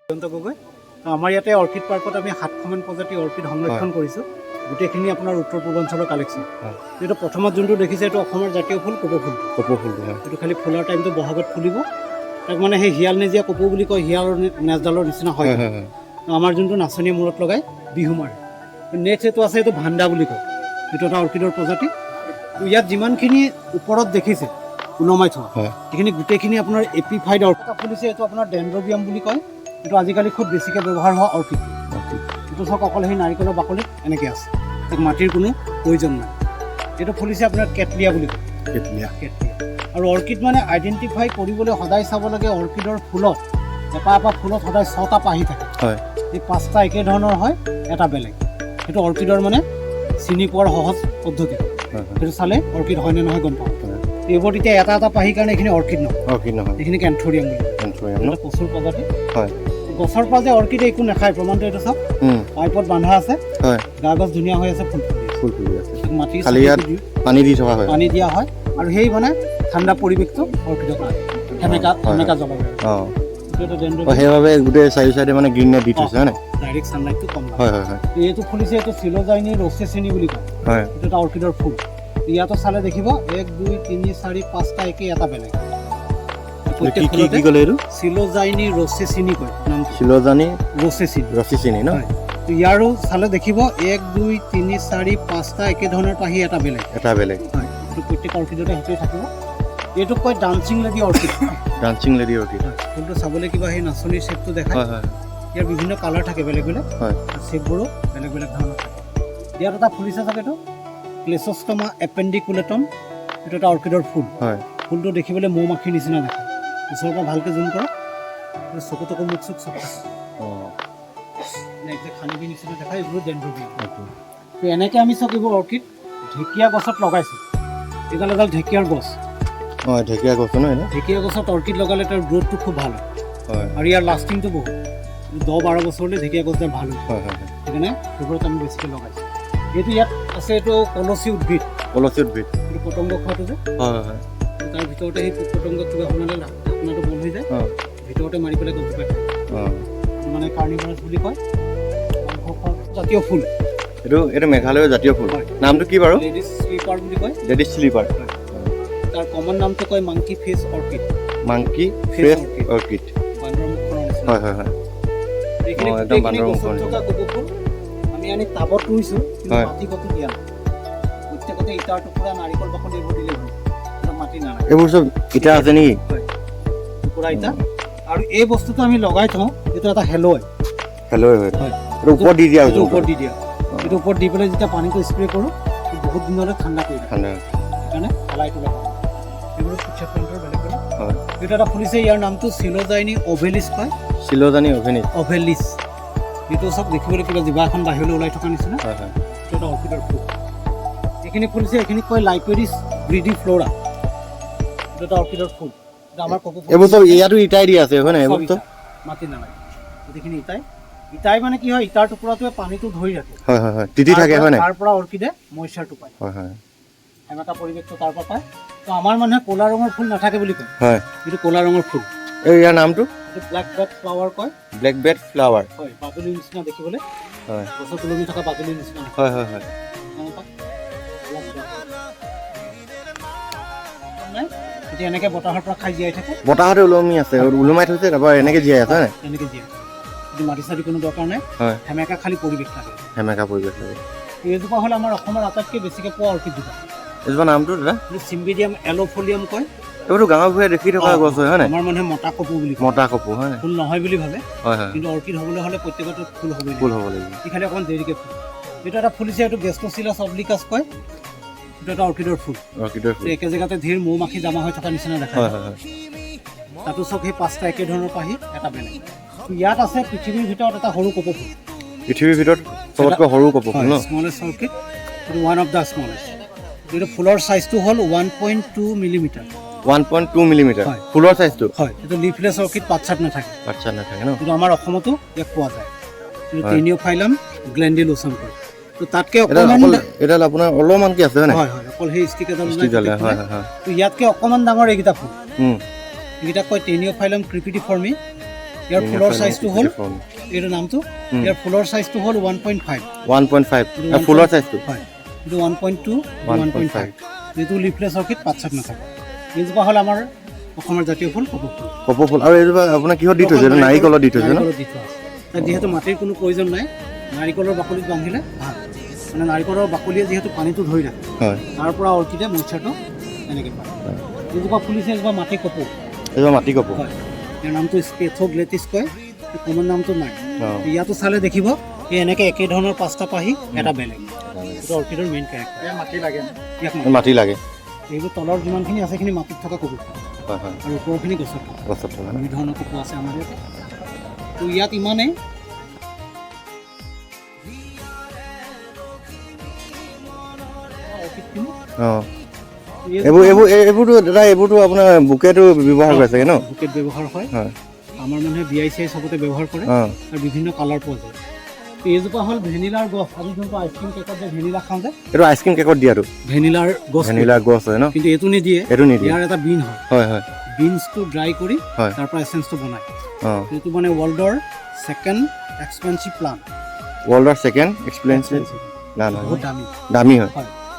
গগৈ আমাৰ ইয়াতে অৰ্কিড পাৰ্কত আমি 700মান প্ৰজাতিৰ অৰ্কিড সংৰক্ষণ কৰিছোঁ। গোটেইখিনি আপোনাৰ উত্তৰ পূৰ্বাঞ্চলৰ কালেকশ্যন। এইটো প্ৰথমত যোনটো দেখিছে এইটো অসমৰ জাতীয় ফুল কপৌ ফুল। কপৌ ফুলটো হয়, এইটো খালি ফুলাৰ টাইমটো বহাগত ফুলিব। তাক মানে সেই শিয়াল নেজীয়া কপৌ বুলি কয়, শিয়ালৰ নেজডালৰ নিচিনা হয়। আমাৰ যোনটো নাচনীয়ে মূৰত লগাই বিহু মাৰে। নেক্সট এইটো আছে, এইটো ভাণ্ডা বুলি কয়। এইটো এটা অৰ্কিডৰ প্ৰজাতি। ইয়াত যিমানখিনি ওপৰত দেখিছে ওলমাই থোৱা সেইখিনি গোটেইখিনি আপোনাৰ এপিফাইড অৰ্কিড ফুলিছে। এইটো আপোনাৰ ডেনড্ৰবিয়াম বুলি কয়। এইটো আজিকালি খুব বেছিকৈ ব্যৱহাৰ হোৱা অৰ্কিড। এইটো চাওক অকল সেই নাৰিকলৰ বাকলিত এনেকৈ আছে, তাক মাটিৰ কোনো প্ৰয়োজন নাই। এইটো ফুলিছে আপোনাৰ কেটলিয়া বুলি কয়। কেটলিয়া আৰু অৰ্কিড মানে আইডেণ্টিফাই কৰিবলৈ সদায় চাব লাগে অৰ্কিডৰ ফুলত এটা ফুলত সদায় 6টা পাহি থাকে। এই 5টা একে ধৰণৰ হয়, এটা বেলেগ। সেইটো অৰ্কিডৰ মানে চিনি পোৱাৰ সহজ পদ্ধতি। সেইটো চালে অৰ্কিড হয় নে নহয় গম পাওঁ। এইবোৰ এতিয়া এটা পাহিৰ কাৰণে এইখিনি অৰ্কিড নহয়, এইখিনি কেন্থৰিয়াম বুলি কয়। প্ৰচুৰ প্ৰজাতি গছৰ পৰা যে অৰ্কিড একো নাখায় প্ৰমাণটো এইটো চাওক। পাইপত বান্ধা আছে, গা গছ ধুনীয়া হৈ আছে, ফুল ফুলি আছে। মাটি পানী দি থকা হয়, পানী দিয়া হয়। আৰু সেই মানে ঠাণ্ডা পৰিৱেশটো অৰ্কিডৰ কাৰণে সেমেকা জলবায়ু। সেইবাবে গোটেই চাৰি চাইডে মানে গ্ৰীণ নেট দি থৈছে হয় নাই, ডাইৰেক্ট ছানলাইটটো কম হয়। এইটো ফুলিছে, এইটো চিলোজাইনি ৰচেচিনি বুলি কয়। এইটো এটা অৰ্কিডৰ ফুল। ইয়াতো চালে দেখিব 1 2 3 4 5টা একে, এটা বেলেগ। কি ক'লে এইটো? চিলোজাইনি ৰচেচিনি কয় নামটো। চিলোজাইনি ৰচেচিনি ন? ইয়াৰো চালে দেখিব 1 2 3 4 5টা একে ধৰণৰ পাহি, এটা বেলেগ হয়। এইটো প্ৰত্যেক অৰ্কিডতে সেইটোৱে থাকিব। এইটোক কয় ডান্সিং লেডি অৰ্কিড। ফুলটো চাবলৈ কিবা সেই নাচনীৰ শ্বেপটো দেখায়। ইয়াৰ বিভিন্ন কালাৰ থাকে, বেলেগ বেলেগ শ্বেপবোৰো বেলেগ বেলেগ ধৰণৰ থাকে। ইয়াত এটা ফুলিছে চাগে, এইটো ক্লেছষ্টমা এপেণ্ডিকুলেটম। এইটো এটা অৰ্কিডৰ ফুল। ফুলটো দেখিবলৈ মৌ মাখিৰ নিচিনা দেখায়। ওচৰৰ পৰা ভালকৈ জুম কৰক, চকু তকু মুখ চুখ চব খানিবি নিচিনা দেখায়। এইবোৰ ডেনড্ৰবিয়াম। এনেকৈ আমি চব এইবোৰ অৰ্কিড ঢেকীয়া গছত লগাইছোঁ। এডাল ঢেকীয়াৰ গছ। ঢেকীয়া গছ ন? ঢেকীয়া গছত অৰ্কিড লগালে তাৰ গ্ৰোথটো খুব ভাল হয় আৰু ইয়াৰ লাষ্টিংটো বহুত। 10-12 বছৰলৈ ঢেকীয়া গছডাল ভাল হয়। সেইকাৰণে সেইবোৰত আমি বেছিকৈ লগাইছোঁ। এইটো ইয়াত আছে, এইটো কলচী উদ্ভিদ। এইটো পতংগ খোৱাটো যে, তাৰ ভিতৰতে সেই পতংগ কিবা সোমালে আপোনাৰটো বন্ধ হৈ যায়, ভিতৰতে মাৰি পেলাই গছজোপাই খায়। মানে কাৰ্নিভাৰাছ বুলি কয়। জাতীয় ফুল এইটো মেঘালয়ৰ জাতীয় ফুল। নামটো কি বাৰু? লেডিজ স্লিপাৰ বুলি কয়। তাৰ কমন নামটো কয় মাংকি ফেচ অৰ্কিড। বান্দৰৰ মুখখনৰ নিচিনা। আমি আনি টাবত ৰুইছোঁ, কিন্তু মাটি কতো দিয়া নাই। প্ৰত্যেকতে ইটাৰ টুকুৰা, নাৰিকল বাকলি এইবোৰ দিলে মাটি নালাগে। এইবোৰ চব ইটা আছে নেকি? টুকুৰা ইটা। আৰু এই বস্তুটো আমি লগাই থওঁ, এইটো এটা হেল'য় হয়। ওপৰত দি দিয়া। এইটো ওপৰত দি পেলাই যেতিয়া পানীটো স্প্ৰে কৰোঁ, বহুত দিনলৈ ঠাণ্ডা কৰি দিয়ে। সেইকাৰণে হেলাইটো লগাওঁ। এইবোৰ ফুটছাপ প্লেণ্টৰ বেলেগ বেলেগ। এইটো এটা ফুলিছে, ইয়াৰ নামটো চিলোজাইনি অভেলিছ কয়। অভেলিছ। এইটো চব দেখিবলৈ কিবা জিভা এখন বাহিৰলৈ ওলাই থকা নিচিনা। এইটো এটা অৰ্কিডৰ ফুল। এইখিনি ফুলিছে, এইখিনি কয় লাইকোৰিছ গ্ৰিডিফ্লোৰা। এইটো এটা অৰ্কিডৰ ফুল। আমাৰ কপৌ ফুল। এইবোৰ চব ইয়াতো ইটাই দি আছে হয় নাই? এইবোৰ তো মাটি নালাগে, গোটেইখিনি ইটাই মানে কি হয়, ইটাৰ টুকুৰাটোৱে পানীটো ধৰি ৰাখে। তিতি থাকে হয় নাই? তাৰ পৰা অৰ্কিডে মইশ্চাৰটো পায়। এনেকুৱা পৰিৱেশটো তাৰ পৰা পায়। তো আমাৰ মানুহে ক'লা ৰঙৰ ফুল নাথাকে বুলি কয়। এইটো ক'লা ৰঙৰ ফুল। ইয়াৰ নামটো ব্লেক বেড ফ্লাৱাৰ কয়। হয়, বাদুলিৰ নিচিনা দেখিবলৈ। গছত ওলমি থকা বাদুলিৰ নিচিনা। এতিয়া এনেকৈ বতাহৰ পৰা খাই জীয়াই থাকে। বতাহতে ওলমি আছে, ওলমাই থৈছে, তাৰপৰা এনেকৈ জীয়াই আছে। এনেকৈ জীয়াই মাটি চাটি কোনো দৰকাৰ নাই। সেমেকা খালি পৰিৱেশ থাকে। এইজোপা হ'ল আমাৰ অসমৰ আটাইতকৈ বেছিকৈ পোৱা অৰ্কিড জোপা। এইজোপা নামটো দাদা? চিম্বিডিয়াম এলোফলিয়াম কয়। এইবোৰতো গাঁৱৰ ভূঞে দেখি থকা গছ হয় হয় নাই? আমাৰ মানুহে মতা কপৌ বুলি কয়। হয়, ফুল নহয় বুলি ভাবে। কিন্তু অৰ্কিড হ'বলৈ হ'লে প্ৰত্যেকতে ফুল হ'ব লাগিব। ই খালি অকণমান দেৰিকৈ ফুল। এইটো এটা ফুলিছে, এইটো গেষ্ট্ৰচিলাছ অব্লিকাছ কয়। এইটো এটা অৰ্কিডৰ ফুল। একে জেগাতে ধেৰ মৌ মাখি জমা হৈ থকা নিচিনা দেখায়। তাতো চব সেই 5টা একে ধৰণৰ পাহি, এটা বেলেগ। ইয়াত আছে পৃথিৱীৰ ভিতৰত এটা সৰু কপৌ ফুল। চবতকৈ সৰু কপৌ ফুল ন? Smallest orchid, one of the smallest. এইটো ফুলৰ চাইজটো হ'ল 1.2 মিলিমিটাৰ। ফুলৰ চাইজটো হয়। এইটো লিফলেছ অৰ্কিড, পাত-চাত নাথাকে ন? কিন্তু আমাৰ অসমতো ইয়াক পোৱা যায়। টেনিঅফাইলাম গ্লেণ্ডিলোচাম কয়। তো তাতকৈ অকণমান এডাল আপোনাৰ অলপমান কি আছে হয়? অকল সেই ষ্টিক এডাল। তো ইয়াতকৈ অকণমান ডাঙৰ এইকেইটা ফুল। এইকেইটাক কয় টেনিঅফাইলাম ক্ৰিপিটিফৰ্মি। ইয়াৰ ফুলৰ সাইজটো হ'ল এইটো নামটো ইয়াৰ ফুলৰ সাইজটো হ'ল 1.5 ফুলৰ সাইজটো হয় এইটো 1.2 1.5 এইটো লিফলেছ অৰ্কিড পাতচাপ নাথাকে এইজোপা হ'ল আমাৰ অসমৰ জাতীয় ফুল কপৌ ফুল আৰু এইজোপা আপোনাৰ কিহত দি থৈছে নাৰিকলত দি থৈছে ন যিহেতু মাটিৰ কোনো প্ৰয়োজন নাই নাৰিকলৰ বাকলিত বান্ধিলে ভাল মানে নাৰিকলৰ বাকলিয়ে যিহেতু পানীটো ধৰি ৰাখে তাৰ পৰা অৰ্কিডে মইশ্চাৰটো এনেকৈ পায় এইজোপা ফুলিছে এইজোপা মাটি কপৌ হয় ইয়াৰ নামটো স্পেথোগ্লেটিছ কয় কমন নামটো নাই ইয়াতো চালে দেখিব এই এনেকৈ একে ধৰণৰ 5টা পাহি এটা বেলেগ এইটো অৰ্কিডৰ মেইন কেৰেক্টাৰ মাটি লাগে এইবোৰ তলৰ যিমানখিনি আছে সেইখিনি মাটিত থকা কপৌ আৰু ওপৰখিনি গছত থকা দুই ধৰণৰ কপৌ আছে আমাৰ ইয়াত তো ইয়াত ইমানেই এইবোৰতো দাদা এইবোৰতো আপোনাৰ বুকেটো ব্যৱহাৰ কৰে চাগে ন বুকেট ব্যৱহাৰ হয় আমাৰ মানুহে BICI চবতে ব্যৱহাৰ কৰে আৰু বিভিন্ন কালাৰ পোৱা যায় এইজোপা হ'ল ভেনিলাৰ গছ আমি যোনটো আইচক্ৰীম কেকত যে ভেনিলা খাওঁ যে এইটো আইচক্ৰীম কেকত দিয়াটো ভেনিলাৰ গছ হয় ন কিন্তু এইটো নিদিয়ে ইয়াৰ এটা বিন হয় বিনছটো ড্ৰাই কৰি তাৰ পৰা এচেন্সটো বনায় এইটো মানে ৱৰ্ল্ডৰ ছেকেণ্ড এক্সপেন্সিভ প্লান্ট বহুত দামী হয়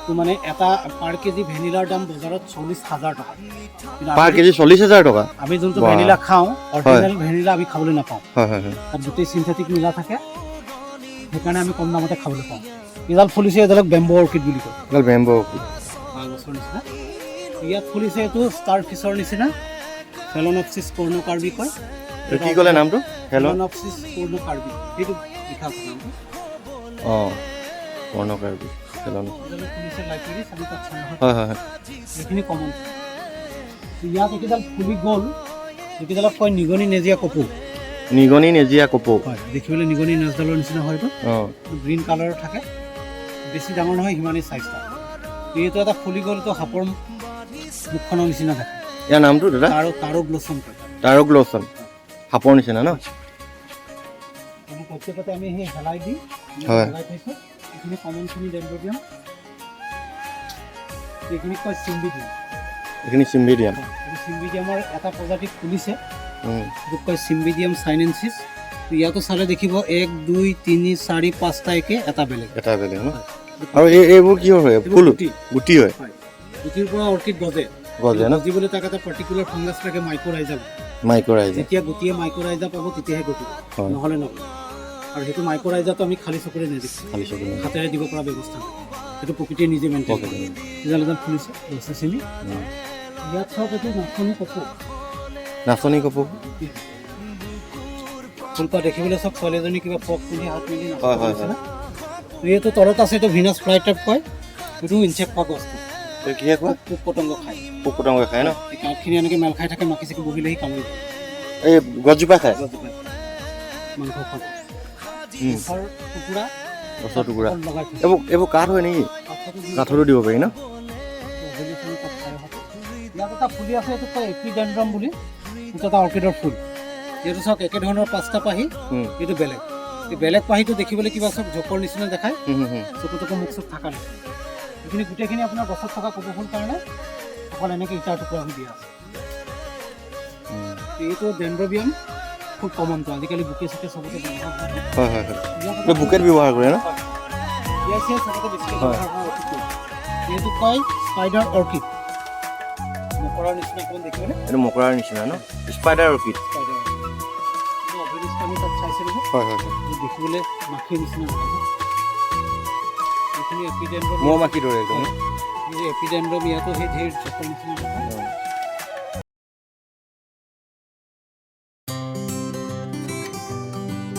তো মানে এটা পাৰ কেজি ভেনিলাৰ দাম বজাৰত 40,000 টকা পাৰ কেজি 40,000 টকা আমি যোনটো ভেনিলা খাওঁ অৰিজিনেল ভেনিলা আমি খাবলৈ নাপাওঁ তাত গোটেই চিন্থেটিক মিলা থাকে সেইকাৰণে আমি কম দামতে খাবলৈ পাওঁ এডাল ফুলিছে এডালক বেম্বো অৰ্কিড বুলি কয় গছৰ নিচিনা ইয়াত ফুলিছে এইটো ষ্টাৰ ফিছৰ নিচিনা ফেলনপচিছ কৰ্ণকাৰ্বি কয় কি ক'লে নামটো ফেলনপচিছ কৰ্ণকাৰ্বি এইটো লিখা আছে নামটো কৰ্ণকাৰ্বি ফুলিছে লাইব্ৰেৰী চাবি তাত এইখিনি কমন ইয়াত এইকেইডাল ফুলি গ'ল এইকেইডালক কয় নিগনি নেজীয়া কপৌ হয় দেখিবলৈ নিগনি নেজডালৰ নিচিনা হয়তো গ্ৰীণ কালাৰৰ থাকে বেছি ডাঙৰ নহয় সিমানেই চাইজটা এইটো এটা ফুলি গ'লতো সাপৰ মুখখনৰ নিচিনা থাকে ইয়াৰ নামটো দাদা টাৰ'গ্লছম সাপৰ নিচিনা ন প্ৰত্যেকতে আমি সেই হেলাই দি থৈছোঁ এইখিনি কমনখিনি ডেণ্ড্ৰবিয়াম এইখিনি কয় চিম্বিডিয়ামৰ এটা প্ৰজাতি ফুলিছে এইটোক কয় চিম্বিডিয়াম চাইনেন্সিছ ইয়াতো চালে দেখিব 1 2 3 4 5টা একে এটা বেলেগ ন আৰু এইবোৰ কি হয় ফুল গুটি হয় গুটিৰ পৰা অৰ্কিড গজে ন গজিবলৈ তাক এটা পাৰ্টিকুলাৰ ফাংগাছ থাকে মাইকোৰাইজা যেতিয়া গুটিয়ে মাইকোৰাইজা পাব তেতিয়াহে গজিব নহ'লে নহয় আৰু সেইটো মাইকোৰাইজাটো আমি খালী চকুৰে নেদেখোঁ হাতেৰে দিব পৰা ব্যৱস্থা সেইটো প্ৰকৃতিয়ে নিজে মেইনটেইন কৰে এডাল ফুলিছে গছে চিনি ইয়াত চব এইটো নাচনি কপৌ ফুলপাহ দেখিবলৈ চব ছোৱালীজনী কিবা পক পিন্ধি হাত মিলি এইটো তলত আছে এইটো ভিনাছ ফ্লাই টাইপ কয় এইটো ইনচেক্ট পোৱা গছটো কিহে কয় পোক পতংগ খায় ন এই কাঠখিনি এনেকৈ মেল খাই থাকে মাখি চাকি বহিলেহি কামুৰি এই গছজোপা খায় মাংস খাব গছৰ টুকুৰা এইবোৰ কাঠ হয় নেকি কাঠতো দিব পাৰি ন ইয়াত এটা ফুলি আছে এইটো কয় এপিডেন্ড্ৰম বুলি এইটো এটা অৰ্কিডৰ ফুল যিহেতু চাওক একে ধৰণৰ 5টা পাহি এইটো বেলেগ এই বেলেগ পাহিটো দেখিবলৈ কিবা চব জোকৰ নিচিনা দেখায় চকু মুখ চুখ থকা নাই এইখিনি গোটেইখিনি আপোনাৰ গছত থকা কপৌ ফুল কাৰণে অকল এনেকৈ ইটাৰ টুকুৰা হৈ দিয়া আছে এইটো ডেণ্ড্ৰবিয়াম খুব কমনটো আজিকালি বুকে চুকে চবতে বুকেট ব্যৱহাৰ কৰে ন এইটো কয় স্পাইডাৰ অৰ্কিড মকৰাৰ নিচিনা অকণমান দেখিবলৈ এইটো মকৰাৰ নিচিনা ন স্পাইডাৰ অৰ্কিড দেখিবলৈ মাখিৰ নিচিনা এইখিনি এপিডেন্ড্ৰম মৌ মাখি দৰে একদম এপিডেন্ড্ৰম ইয়াতো সেই ঢেৰ জোকৰ নিচিনা